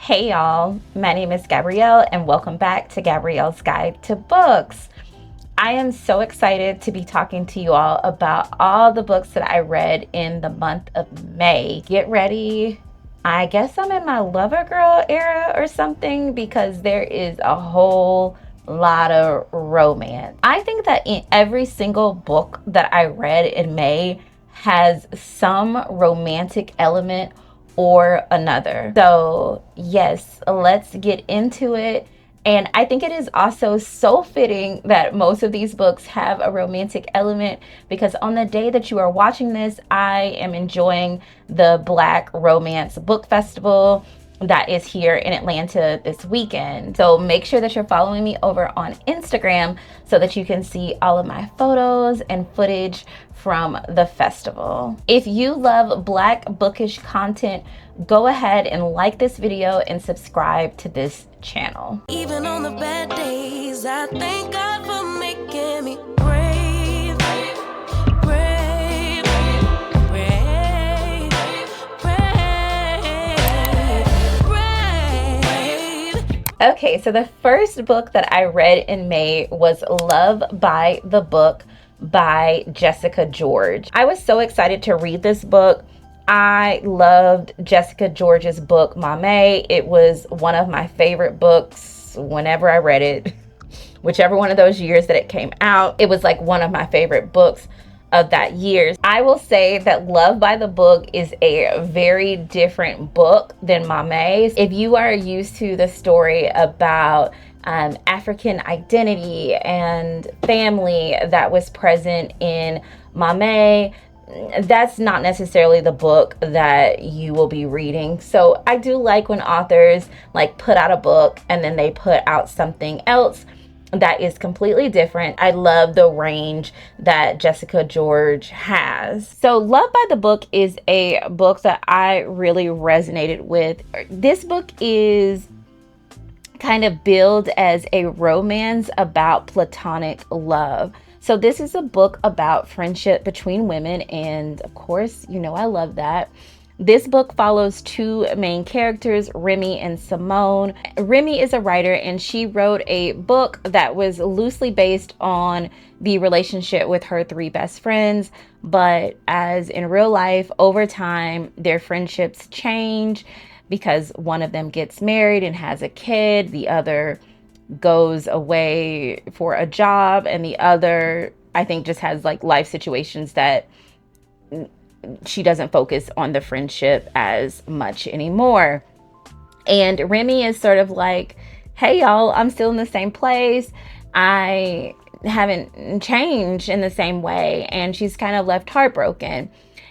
Hey y'all, my name is Gabrielle and welcome back to Gabrielle's Guide to Books. I am so excited to be talking to you all about all the books that I read in the month of May. Get ready. I guess I'm in my lover girl era or something because there is a whole lot of romance. I think that in every single book that I read in May has some romantic element or another. So yes, let's get into it. And I think it is also so fitting that most of these books have a romantic element because on the day that you are watching this, I am enjoying the Black Romance Book Festival that is here in Atlanta this weekend. So make sure that you're following me over on Instagram so that you can see all of my photos and footage from the festival. If you love Black bookish content, go ahead and like this video and subscribe to this channel. Even on the bad days, I thank God for making me brave, brave, brave, brave, brave. Okay, so the first book that I read in May was Love by the Book by Jessica George. I was so excited to read this book. I loved Jessica George's book, Mame. It was one of my favorite books whenever I read it, whichever one of those years that it came out. It was like one of my favorite books of that year. I will say that Love by the Book is a very different book than Mame. If you are used to the story about African identity and family that was present in Mame, that's not necessarily the book that you will be reading. So I do like when authors like put out a book and then they put out something else that is completely different. I love the range that Jessica George has. So Love by the Book is a book that I really resonated with. This book is kind of billed as a romance about platonic love. So this is a book about friendship between women, and of course, you know I love that. This book follows two main characters, Remy and Simone. Remy is a writer and she wrote a book that was loosely based on the relationship with her three best friends, but as in real life, over time, their friendships change because one of them gets married and has a kid, the other goes away for a job, and the other, I think, just has like life situations that she doesn't focus on the friendship as much anymore. And Remy is sort of like, hey y'all, I'm still in the same place. I haven't changed in the same way. And she's kind of left heartbroken.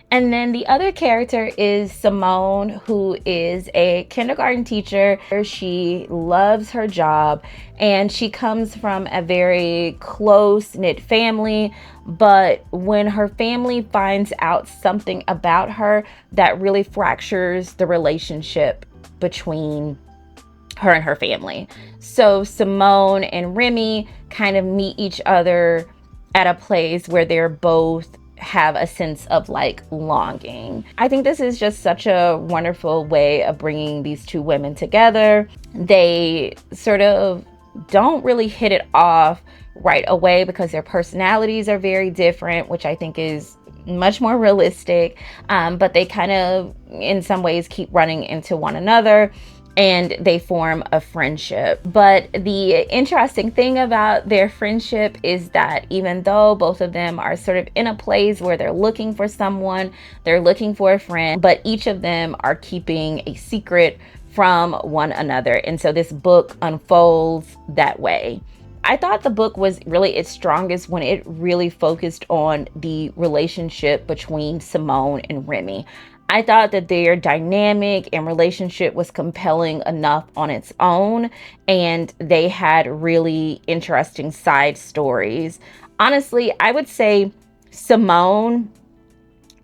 And then the other character is Simone, who is a kindergarten teacher. She loves her job and she comes from a very close-knit family. But when her family finds out something about her that really fractures the relationship between her and her family. So Simone and Remy kind of meet each other at a place where they're both have a sense of like longing. I think this is just such a wonderful way of bringing these two women together. They sort of don't really hit it off right away because their personalities are very different, which I think is much more realistic. But they kind of, in some ways, keep running into one another and they form a friendship. But the interesting thing about their friendship is that even though both of them are sort of in a place where they're looking for someone, they're looking for a friend, but each of them are keeping a secret from one another. And so this book unfolds that way. I thought the book was really its strongest when it really focused on the relationship between Simone and Remy. I thought that their dynamic and relationship was compelling enough on its own, and they had really interesting side stories. Honestly, I would say Simone,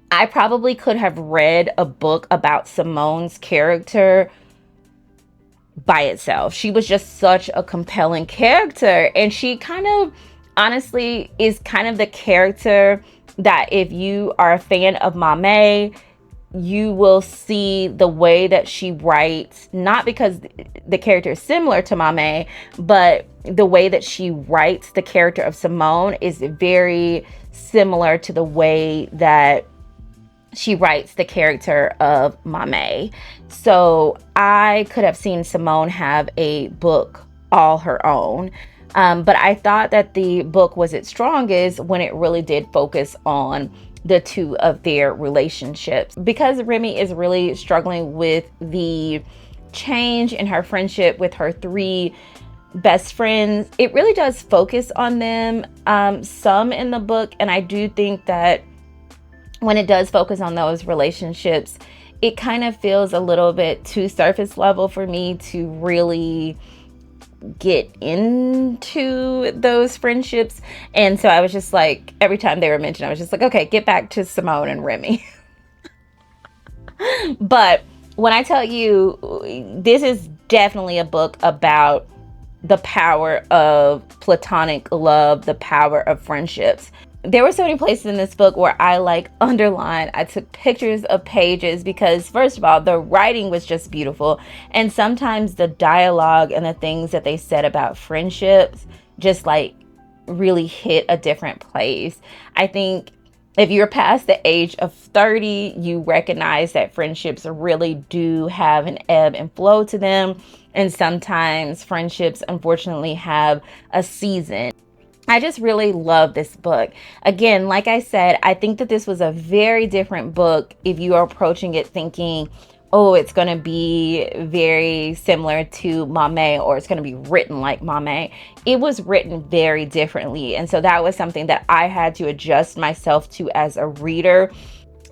I probably could have read a book about Simone's character by itself. She was just such a compelling character, and she kind of honestly is kind of the character that if you are a fan of Mame, you will see the way that she writes, not because the character is similar to Mame, but the way that she writes the character of Simone is very similar to the way that she writes the character of Mame. So I could have seen Simone have a book all her own. But I thought that the book was its strongest when it really did focus on the two of their relationships. Because Remy is really struggling with the change in her friendship with her three best friends, it really does focus on them some in the book. And I do think that when it does focus on those relationships, it kind of feels a little bit too surface level for me to really get into those friendships. And so I was just like, every time they were mentioned, I was just like, okay, get back to Simone and Remy. But when I tell you, this is definitely a book about the power of platonic love, the power of friendships. There were so many places in this book where I underlined, I took pictures of pages because, first of all, the writing was just beautiful. And sometimes the dialogue and the things that they said about friendships just really hit a different place. I think if you're past the age of 30, you recognize that friendships really do have an ebb and flow to them. And sometimes friendships, unfortunately, have a season. I just really love this book. Again, like I said, I think that this was a very different book if you are approaching it thinking, oh, it's going to be very similar to Mame, or it's going to be written like Mame. It was written very differently. And so that was something that I had to adjust myself to as a reader.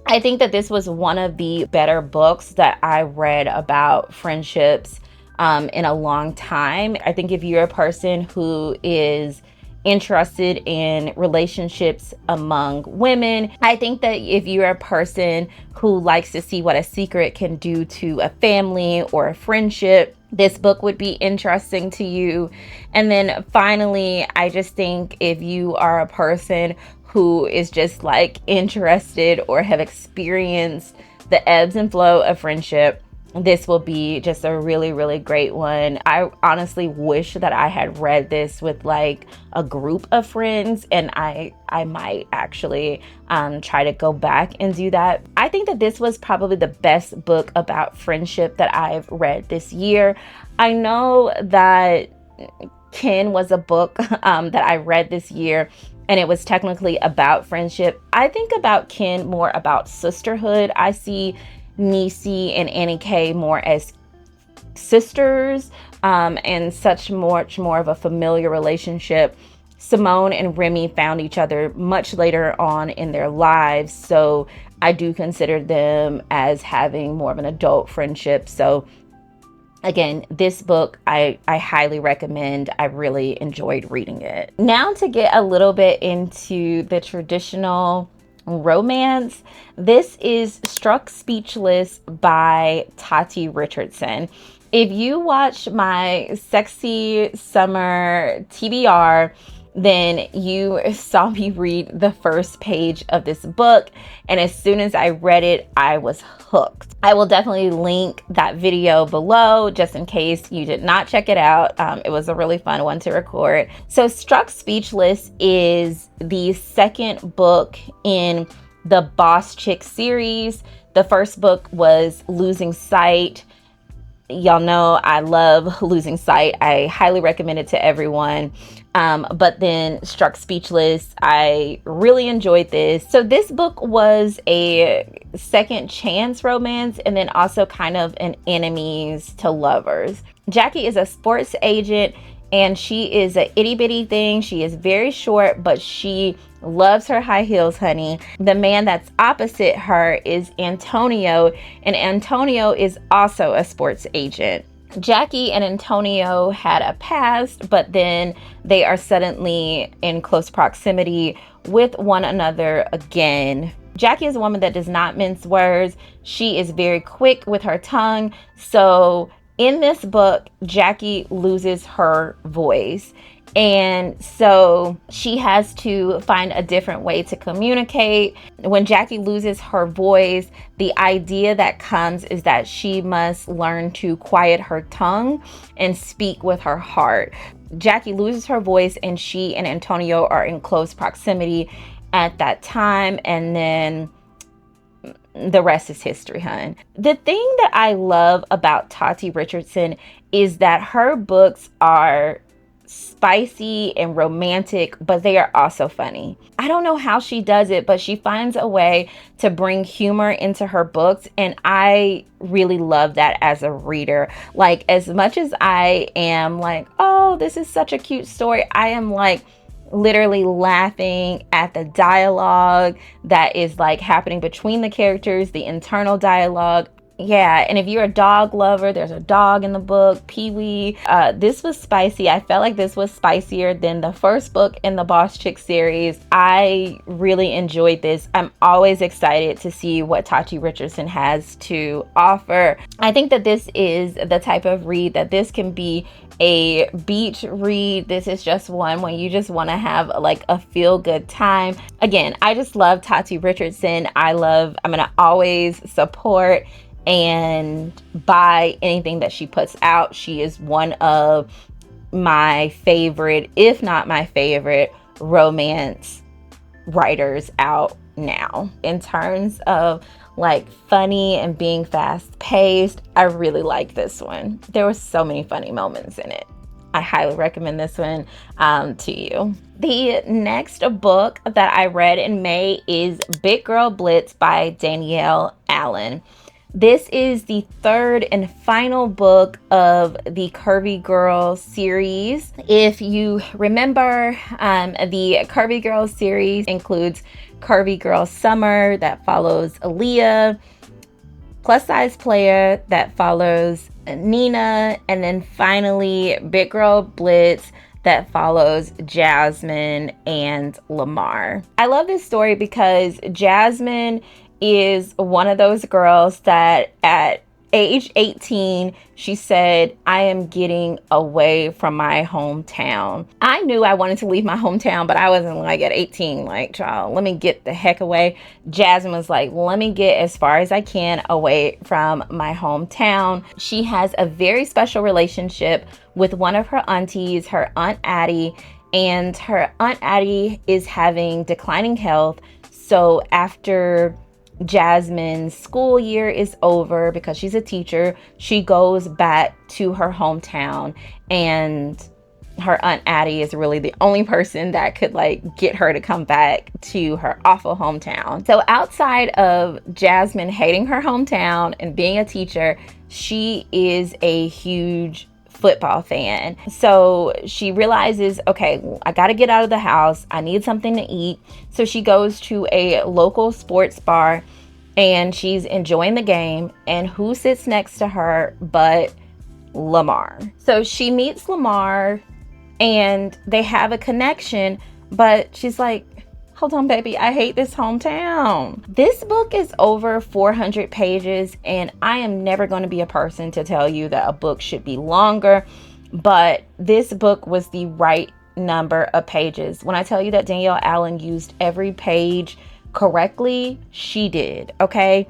I think that this was one of the better books that I read about friendships in a long time. I think if you're a person who is interested in relationships among women, I think that if you're a person who likes to see what a secret can do to a family or a friendship, this book would be interesting to you. And then finally, I just think if you are a person who is just interested or have experienced the ebbs and flow of friendship, this will be just a really, really great one. I honestly wish that I had read this with a group of friends, and I might actually try to go back and do that. I think that this was probably the best book about friendship that I've read this year. I know that Kin was a book that I read this year, and it was technically about friendship. I think about Kin more about sisterhood. I see Nisi and Annie K more as sisters and much more of a familiar relationship. Simone and Remy found each other much later on in their lives, so I do consider them as having more of an adult friendship. So again, this book I highly recommend. I really enjoyed reading it. Now to get a little bit into the traditional romance, this is Struck Speechless by Tati Richardson. If you watch my Sexy Summer TBR, then you saw me read the first page of this book, and as soon as I read it, I was hooked. I will definitely link that video below just in case you did not check it out. It was a really fun one to record. So Struck Speechless is the second book in the Boss Chick series. The first book was Losing Sight. Y'all know I love Losing Sight. I highly recommend it to everyone. But then Struck Speechless, I really enjoyed this. So this book was a second chance romance, and then also kind of an enemies to lovers. Jackie is a sports agent, and she is a itty bitty thing. She is very short, but she loves her high heels, honey. The man that's opposite her is Antonio, and Antonio is also a sports agent. Jackie and Antonio had a past, but then they are suddenly in close proximity with one another again. Jackie is a woman that does not mince words. She is very quick with her tongue. So in this book, Jackie loses her voice. And so she has to find a different way to communicate. When Jackie loses her voice, the idea that comes is that she must learn to quiet her tongue and speak with her heart. Jackie loses her voice, and she and Antonio are in close proximity at that time. And then the rest is history, hun. The thing that I love about Tati Richardson is that her books are spicy and romantic, but they are also funny. I don't know how she does it, but she finds a way to bring humor into her books, and I really love that as a reader. Like, as much as I am like, oh, this is such a cute story, I am like literally laughing at the dialogue that is like happening between the characters, the internal dialogue. Yeah, and if you're a dog lover, there's a dog in the book, Pee-wee. This was spicy. I felt like this was spicier than the first book in the Boss Chick series. I really enjoyed this. I'm always excited to see what Tati Richardson has to offer. I think that this is the type of read that this can be a beach read. This is just one when you just want to have like a feel good time. Again, I just love Tati Richardson. I'm gonna always support and buy anything that she puts out. She is one of my favorite, if not my favorite, romance writers out now. In terms of like funny and being fast paced, I really like this one. There were so many funny moments in it. I highly recommend this one to you. The next book that I read in May is Girl Blitz by Danielle Allen. This is the third and final book of the Curvy Girl series. If you remember, the Curvy Girl series includes Curvy Girl Summer that follows Aaliyah, Plus Size Player that follows Nina, and then finally Big Girl Blitz that follows Jasmine and Lamar. I love this story because Jasmine is one of those girls that at age 18, she said, I am getting away from my hometown. I knew I wanted to leave my hometown, but I wasn't like at 18, like, child, let me get the heck away. Jasmine was like, let me get as far as I can away from my hometown. She has a very special relationship with one of her aunties, her Aunt Addie, and her Aunt Addie is having declining health. So after Jasmine's school year is over, because she's a teacher, she goes back to her hometown, and her Aunt Addie is really the only person that could like get her to come back to her awful hometown. So outside of Jasmine hating her hometown and being a teacher, she is a huge football fan. So she realizes, okay, I got to get out of the house. I need something to eat. So she goes to a local sports bar and she's enjoying the game. And who sits next to her but Lamar? So she meets Lamar and they have a connection, but she's like, hold on, baby, I hate this hometown. This book is over 400 pages, and I am never going to be a person to tell you that a book should be longer, but this book was the right number of pages. When I tell you that Danielle Allen used every page correctly, she did, okay?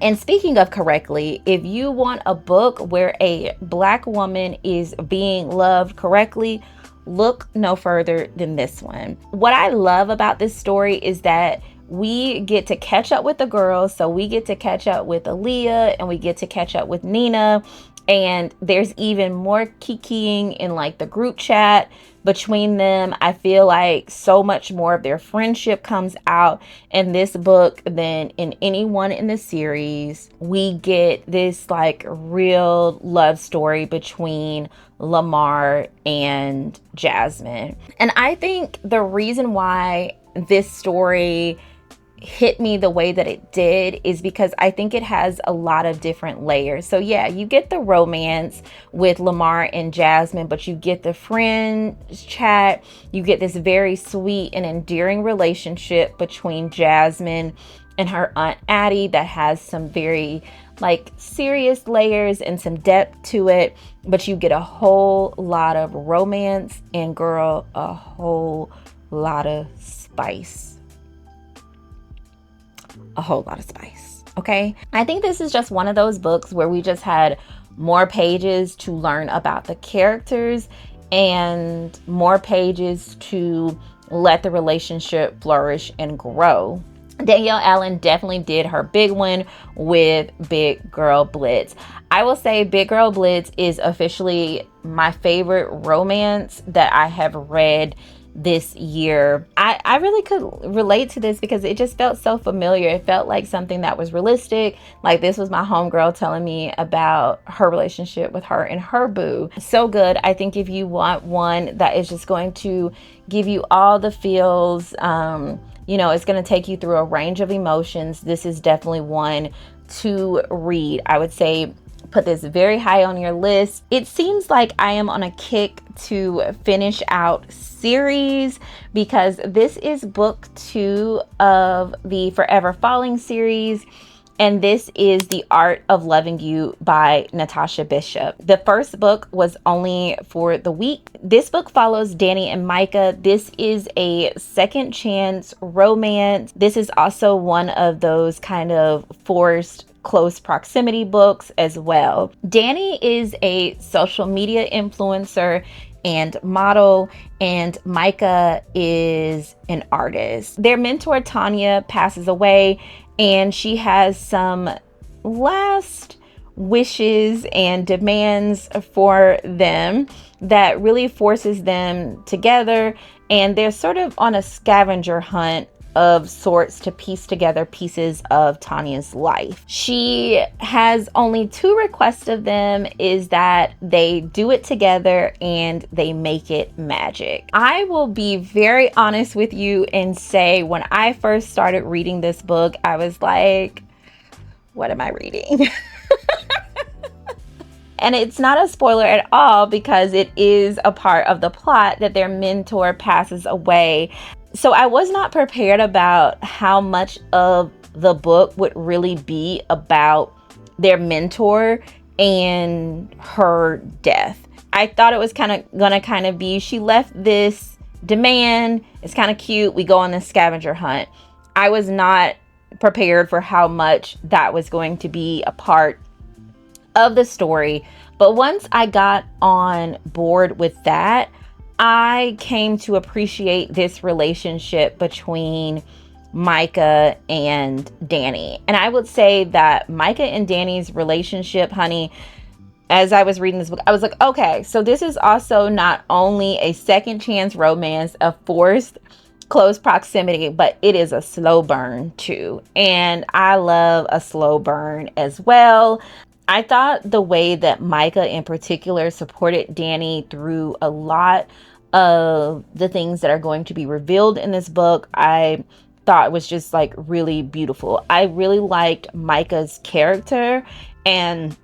And speaking of correctly, if you want a book where a Black woman is being loved correctly, look no further than this one. What I love about this story is that we get to catch up with the girls. So we get to catch up with Aaliyah and we get to catch up with Nina. And there's even more kikiing in like the group chat between them. I feel like so much more of their friendship comes out in this book than in any one in the series. We get this like real love story between Lamar and Jasmine. And I think the reason why this story hit me the way that it did is because I think it has a lot of different layers. So yeah, you get the romance with Lamar and Jasmine, but you get the friends chat. You get this very sweet and endearing relationship between Jasmine and her Aunt Addie that has some very like serious layers and some depth to it, but you get a whole lot of romance and, girl, a whole lot of spice. A whole lot of spice. Okay. I think this is just one of those books where we just had more pages to learn about the characters and more pages to let the relationship flourish and grow. Danielle Allen definitely did her big one with Big Girl Blitz. I will say Big Girl Blitz is officially my favorite romance that I have read this year. I really could relate to this because it just felt so familiar. It felt like something that was realistic. Like this was my homegirl telling me about her relationship with her and her boo. So good. I think if you want one that is just going to give you all the feels, it's going to take you through a range of emotions, this is definitely one to read. I would say put this very high on your list. It seems like I am on a kick to finish out series because this is book 2 of the Forever Falling series. And this is The Art of Loving You by Natasha Bishop. The first book was only for the week. This book follows Danny and Micah. This is a second chance romance. This is also one of those kind of forced close proximity books as well. Danny is a social media influencer and model, and Micah is an artist. Their mentor Tanya passes away, and she has some last wishes and demands for them that really forces them together, and they're sort of on a scavenger hunt of sorts to piece together pieces of Tanya's life. She has only 2 requests of them, is that they do it together and they make it magic. I will be very honest with you and say when I first started reading this book, I was like, what am I reading? And it's not a spoiler at all because it is a part of the plot that their mentor passes away. So I was not prepared about how much of the book would really be about their mentor and her death. I thought it was gonna be, she left this demand, it's kind of cute, we go on this scavenger hunt. I was not prepared for how much that was going to be a part of the story. But once I got on board with that, I came to appreciate this relationship between Micah and Danny. And I would say that Micah and Danny's relationship, honey, as I was reading this book, I was like, okay, so this is also not only a second chance romance, a forced close proximity, but it is a slow burn too. And I love a slow burn as well. I thought the way that Micah in particular supported Danny through a lot of the things that are going to be revealed in this book, I thought was just like really beautiful. I really liked Micah's character and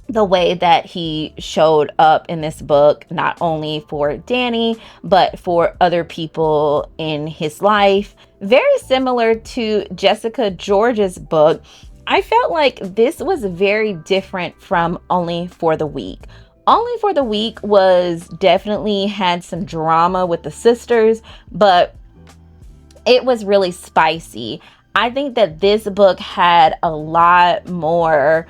the way that he showed up in this book, not only for Danny, but for other people in his life. Very similar to Jessica George's book, I felt like this was very different from Only for the Week. Only for the Week was definitely had some drama with the sisters, but it was really spicy. I think that this book had a lot more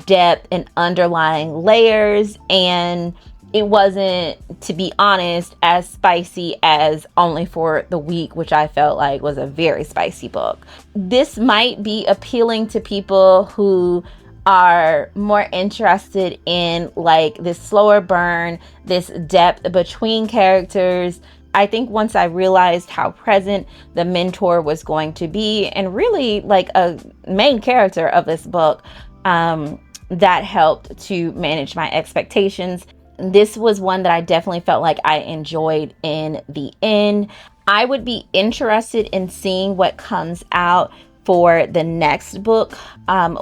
depth and underlying layers, and it wasn't, to be honest, as spicy as Only for the Week, which I felt like was a very spicy book. This might be appealing to people who are more interested in like this slower burn, this depth between characters. I think once I realized how present the mentor was going to be and really like a main character of this book, that helped to manage my expectations. This was one that I definitely felt like I enjoyed in the end. I would be interested in seeing what comes out for the next book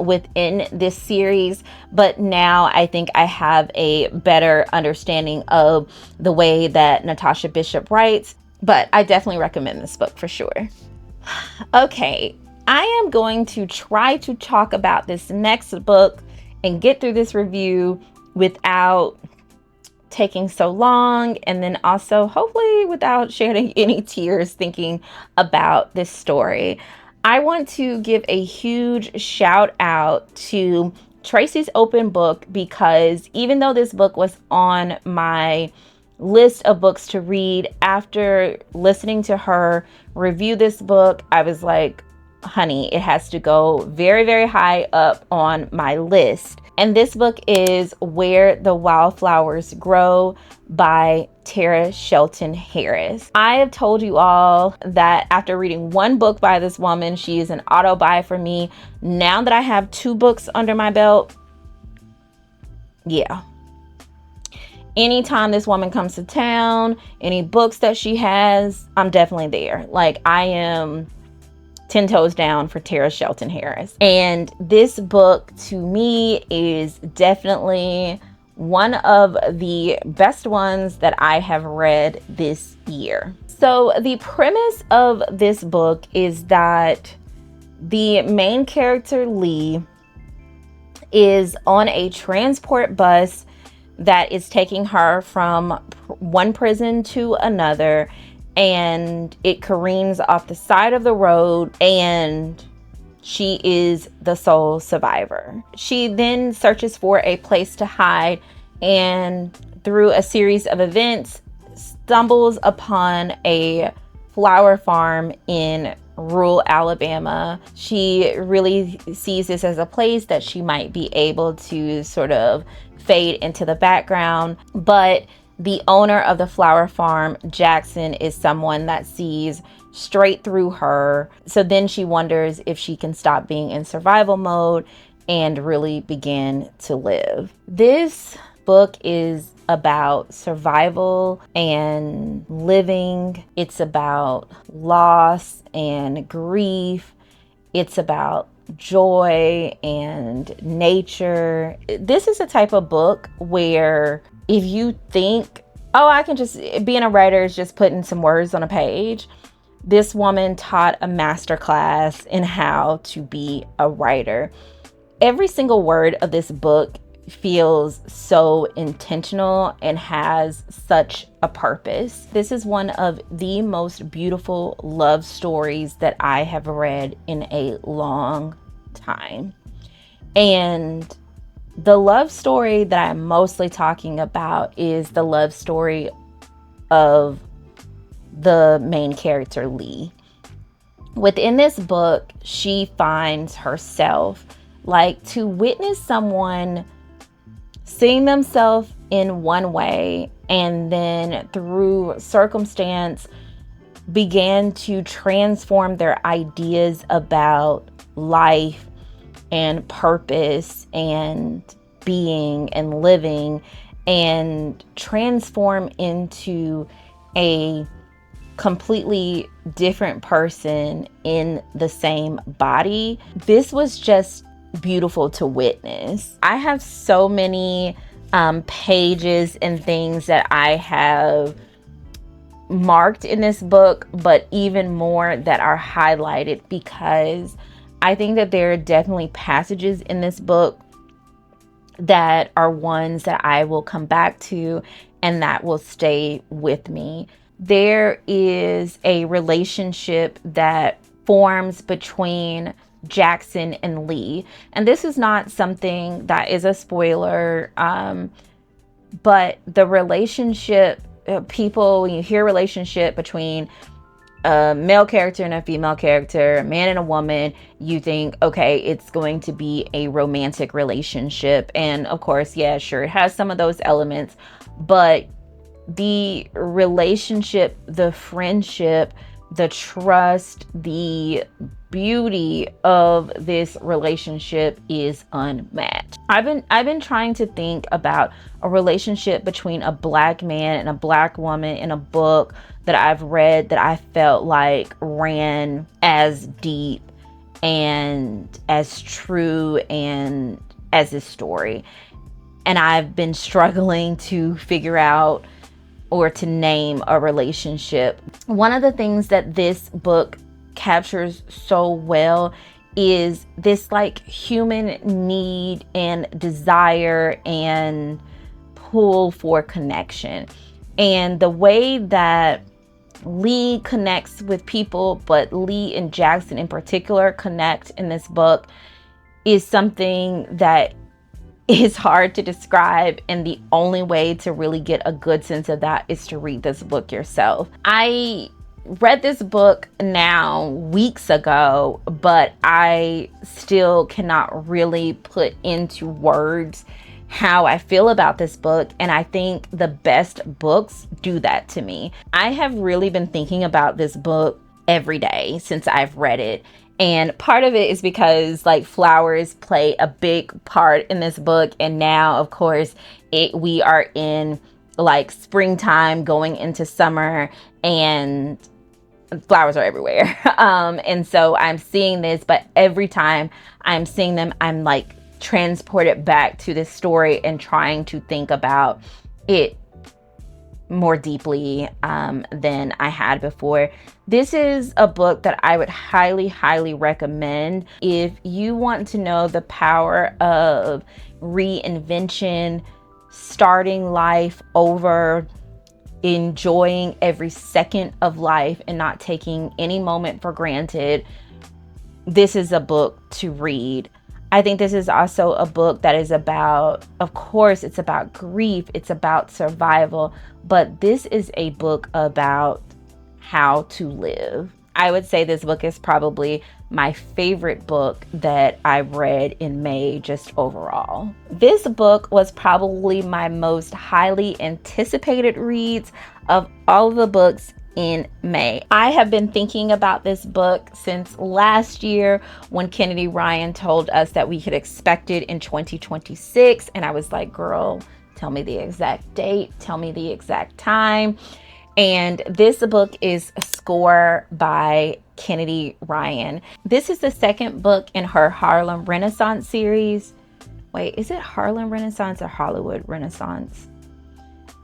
within this series, but now I think I have a better understanding of the way that Natasha Bishop writes, but I definitely recommend this book for sure. Okay, I am going to try to talk about this next book and get through this review without taking so long, and then also hopefully without shedding any tears thinking about this story. I want to give a huge shout out to Tracy's Open Book, because even though this book was on my list of books to read, after listening to her review this book, I was like, honey, it has to go very, very high up on my list. And this book is Where the Wildflowers Grow by Terah Shelton Harris. I have told you all that after reading one book by this woman, she is an auto buy for me. Now that I have 2 books under my belt, yeah. Anytime this woman comes to town, any books that she has, I'm definitely there. Like, I am 10 toes down for Terah Shelton Harris. And this book to me is definitely one of the best ones that I have read this year. So the premise of this book is that the main character, Lee, is on a transport bus that is taking her from one prison to another, and it careens off the side of the road, and she is the sole survivor. She then searches for a place to hide, and through a series of events stumbles upon a flower farm in rural Alabama. She really sees this as a place that she might be able to sort of fade into the background, but the owner of the flower farm, Jackson, is someone that sees straight through her. So then she wonders if she can stop being in survival mode and really begin to live. This book is about survival and living. It's about loss and grief. It's about joy and nature. This is a type of book where if you think, oh, I can just, being a writer is just putting some words on a page, this woman taught a masterclass in how to be a writer. Every single word of this book feels so intentional and has such a purpose. This is one of the most beautiful love stories that I have read in a long time. And the love story that I'm mostly talking about is the love story of the main character, Lee. Within this book, she finds herself, like, to witness someone seeing themselves in one way and then through circumstance began to transform their ideas about life and purpose and being and living, and transform into a completely different person in the same body. This was just beautiful to witness. I have so many pages and things that I have marked in this book, but even more that are highlighted, because I think that there are definitely passages in this book that are ones that I will come back to and that will stay with me. There is a relationship that forms between Jackson and Lee, and this is not something that is a spoiler, but the relationship, people, when you hear relationship between a male character and a female character, a man and a woman, you think, okay, it's going to be a romantic relationship. And of course, yeah, sure, it has some of those elements, but the relationship, the friendship, the trust, the beauty of this relationship is unmatched. I've been trying to think about a relationship between a black man and a black woman in a book that I've read that I felt like ran as deep and as true and as this story. And I've been struggling to figure out or to name a relationship. One of the things that this book captures so well is this like human need and desire and pull for connection. And the way that Lee connects with people, but Lee and Jackson in particular connect in this book, is something that is hard to describe, and the only way to really get a good sense of that is to read this book yourself. I read this book now weeks ago, but I still cannot really put into words how I feel about this book, and I think the best books do that to me. I have really been thinking about this book every day since I've read it. And part of it is because like flowers play a big part in this book. And now, of course, we are in like springtime going into summer, and flowers are everywhere. And so I'm seeing this, but every time I'm seeing them, I'm like transported back to this story and trying to think about it more deeply than I had before. This is a book that I would highly, highly recommend if you want to know the power of reinvention, starting life over, enjoying every second of life and not taking any moment for granted. This is a book to read. I think this is also a book that is about, of course, it's about grief, it's about survival, but this is a book about how to live. I would say this book is probably my favorite book that I read in May, just overall. This book was probably my most highly anticipated reads of all of the books in May. I have been thinking about this book since last year when Kennedy Ryan told us that we could expect it in 2026. And I was like, girl, tell me the exact date, tell me the exact time. And this book is Score by Kennedy Ryan. This is the second book in her Harlem Renaissance series. Wait, is it Harlem Renaissance or Hollywood Renaissance?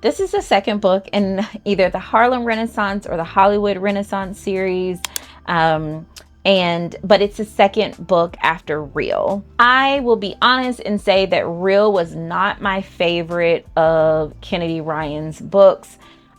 This is the second book in either the Harlem Renaissance or the Hollywood Renaissance series. But it's the second book after Real. I will be honest and say that Real was not my favorite of Kennedy Ryan's books.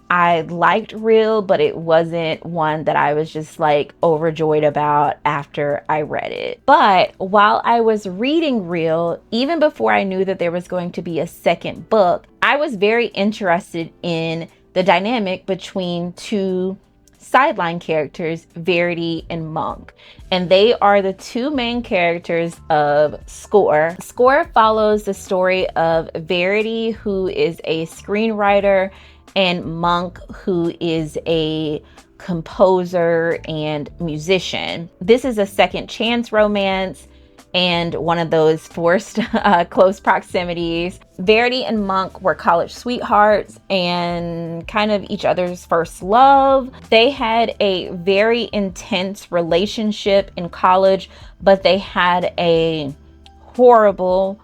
I liked Real, but it wasn't one that I was just like overjoyed about after I read it. But while I was reading Real, even before I knew that there was going to be a second book, I was very interested in the dynamic between two sideline characters, Verity and Monk. And they are the two main characters of Score. Score follows the story of Verity, who is a screenwriter, and Monk, who is a composer and musician. This is a second chance romance and one of those forced close proximities. Verity and Monk were college sweethearts and kind of each other's first love. They had a very intense relationship in college, but they had a horrible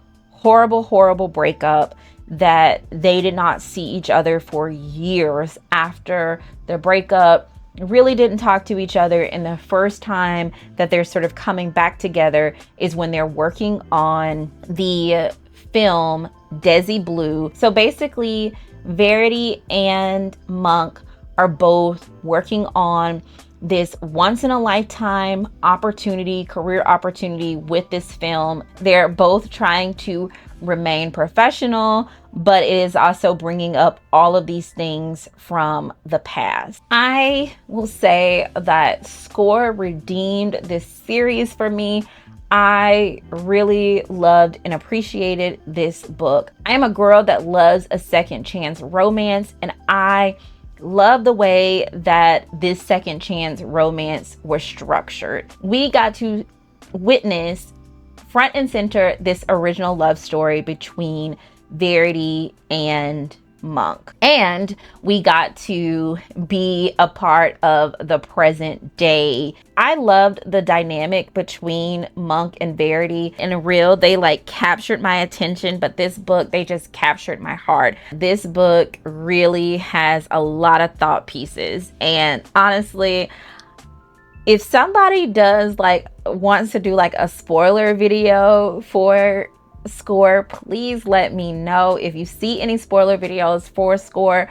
breakup that they did not see each other for years after their breakup. Really didn't talk to each other, and the first time that they're sort of coming back together is when they're working on the film Desi Blue. So basically, Verity and Monk are both working on this once-in-a-lifetime opportunity, career opportunity with this film. They're both trying to remain professional, but it is also bringing up all of these things from the past. I will say that Score redeemed this series for me. I really loved and appreciated this book. I am a girl that loves a second chance romance, and I love the way that this second chance romance was structured. We got to witness front and center this original love story between Verity and Monk. And we got to be a part of the present day. I loved the dynamic between Monk and Verity. In Real, they like captured my attention, but this book, they just captured my heart. This book really has a lot of thought pieces. And honestly, If somebody does like wants to do like a spoiler video for Score, please let me know. If you see any spoiler videos for Score,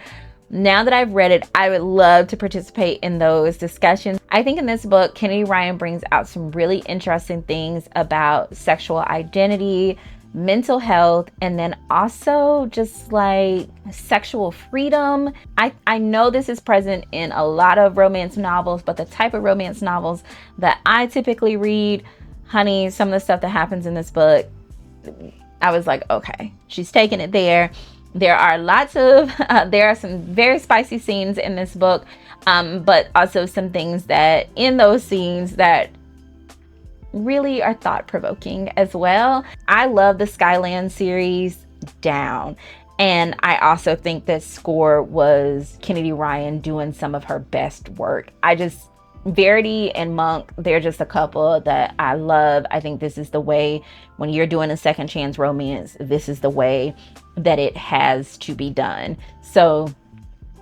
now that I've read it, I would love to participate in those discussions. I think in this book, Kennedy Ryan brings out some really interesting things about sexual identity, mental health, and then also just like sexual freedom. I know this is present in a lot of romance novels, but the type of romance novels that I typically read, honey, some of the stuff that happens in this book, I was like, okay, she's taking it there. There are there are some very spicy scenes in this book, but also some things that in those scenes that really are thought-provoking as well. I love the Skyland series down. And I also think that Score was Kennedy Ryan doing some of her best work. Verity and Monk, they're just a couple that I love. I think this is the way, when you're doing a second chance romance, this is the way that it has to be done. So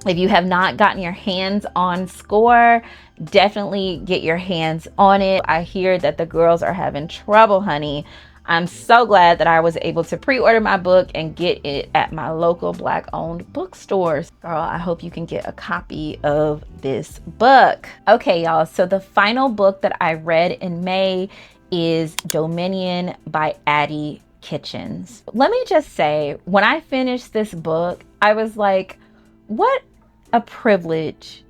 if you have not gotten your hands on Score, definitely get your hands on it. I hear that the girls are having trouble, honey. I'm so glad that I was able to pre-order my book and get it at my local Black-owned bookstores. Girl, I hope you can get a copy of this book. Okay, y'all, so the final book that I read in May is Dominion by Addie Kitchens. Let me just say, when I finished this book, I was like, what a privilege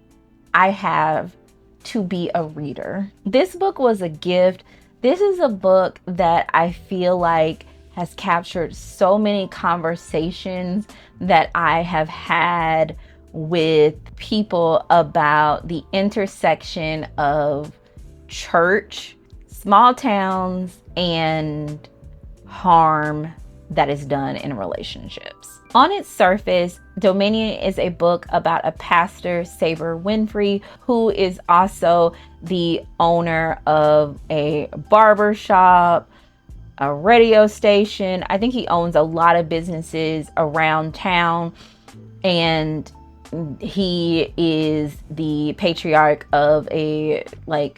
I have to be a reader. This book was a gift. This is a book that I feel like has captured so many conversations that I have had with people about the intersection of church, small towns, and harm that is done in relationships. On its surface, Dominion is a book about a pastor, Saber Winfrey, who is also the owner of a barber shop, a radio station. I think he owns a lot of businesses around town, and he is the patriarch of a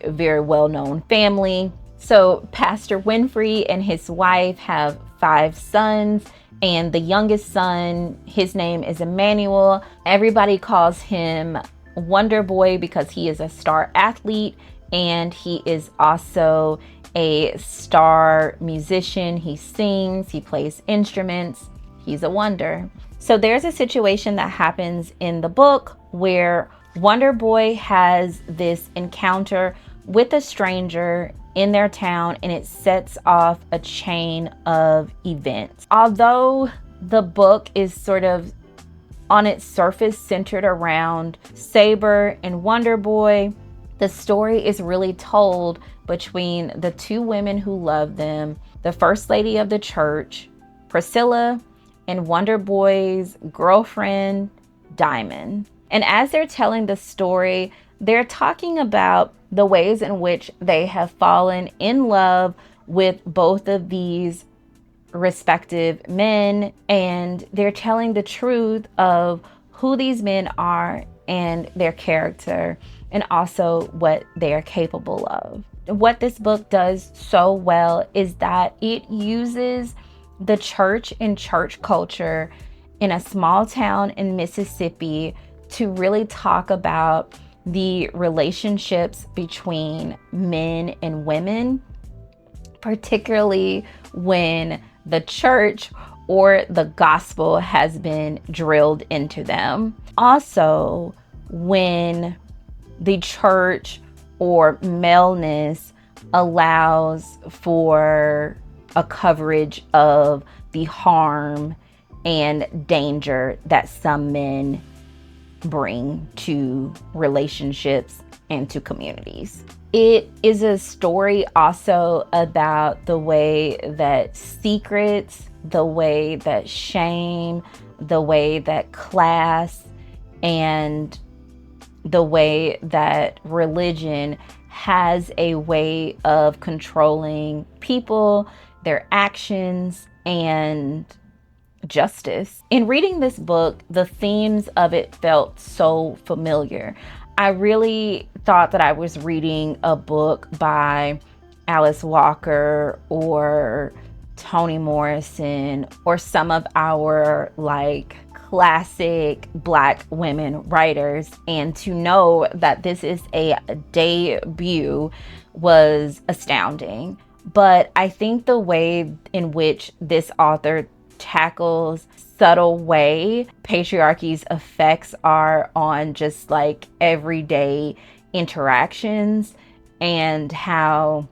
very well-known family. So Pastor Winfrey and his wife have 5 sons, and the youngest son, his name is Emmanuel. Everybody calls him Wonder Boy because he is a star athlete, and he is also a star musician. He sings, he plays instruments, he's a wonder. So there's a situation that happens in the book where Wonder Boy has this encounter with a stranger in their town, and it sets off a chain of events. Although the book is sort of on its surface centered around Saber and Wonder Boy, the story is really told between the 2 women who love them, the first lady of the church, Priscilla, and Wonder Boy's girlfriend, Diamond. And as they're telling the story, they're talking about the ways in which they have fallen in love with both of these respective men, and they're telling the truth of who these men are and their character, and also what they are capable of. What this book does so well is that it uses the church and church culture in a small town in Mississippi to really talk about the relationships between men and women, particularly when the church or the gospel has been drilled into them. Also, when the church or maleness allows for a coverage of the harm and danger that some men bring to relationships and to communities. It is a story also about the way that secrets, the way that shame, the way that class, and the way that religion has a way of controlling people, their actions, and justice. In reading this book, the themes of it felt so familiar. I really thought that I was reading a book by Alice Walker or Toni Morrison or some of our like classic Black women writers, and to know that this is a debut was astounding. But I think the way in which this author tackles subtle way patriarchy's effects are on just like everyday interactions and how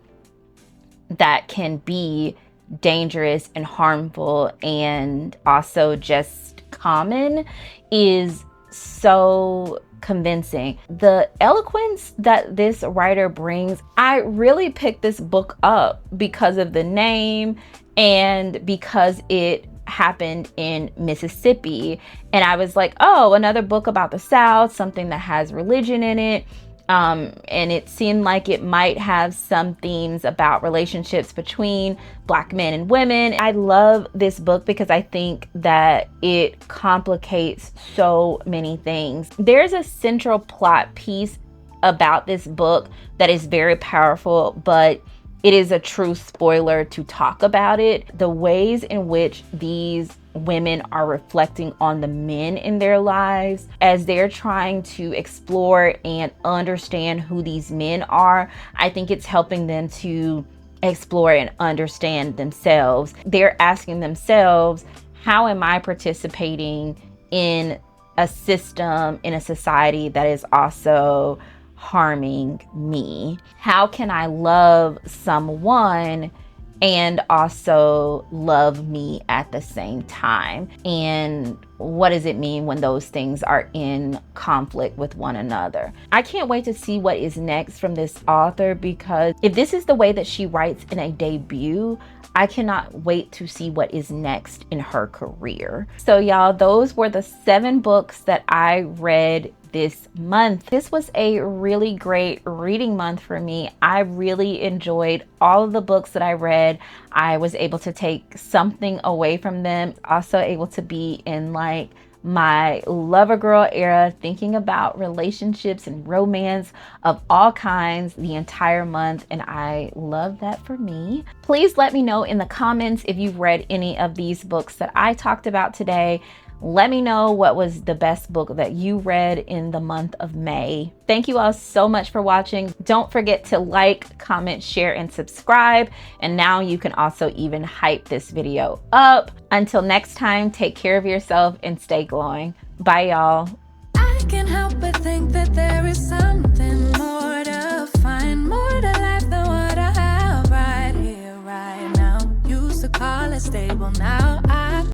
that can be dangerous and harmful and also just common is so convincing. The eloquence that this writer brings, I really picked this book up because of the name and because it happened in Mississippi. And I was like, oh, another book about the South, something that has religion in it. And it seemed like it might have some themes about relationships between Black men and women. I love this book because I think that it complicates so many things. There's a central plot piece about this book that is very powerful, but it is a true spoiler to talk about it. The ways in which these women are reflecting on the men in their lives as they're trying to explore and understand who these men are. I think it's helping them to explore and understand themselves. They're asking themselves, how am I participating in a system, in a society that is also harming me? How can I love someone and also love me at the same time? And what does it mean when those things are in conflict with one another? I can't wait to see what is next from this author, because if this is the way that she writes in a debut, I cannot wait to see what is next in her career. So y'all, those were the 7 books that I read this month. This was a really great reading month for me. I really enjoyed all of the books that I read. I was able to take something away from them. Also able to be in like my lover girl era, thinking about relationships and romance of all kinds the entire month, and I love that for me. Please let me know in the comments if you've read any of these books that I talked about today. Let me know what was the best book that you read in the month of May. Thank you all so much for watching. Don't forget to like, comment, share, and subscribe. And now you can also even hype this video up. Until next time, take care of yourself and stay glowing. Bye, y'all. I can't help but think that there is something more to find, more to life than what I have right here, right now. Used to call it stable, now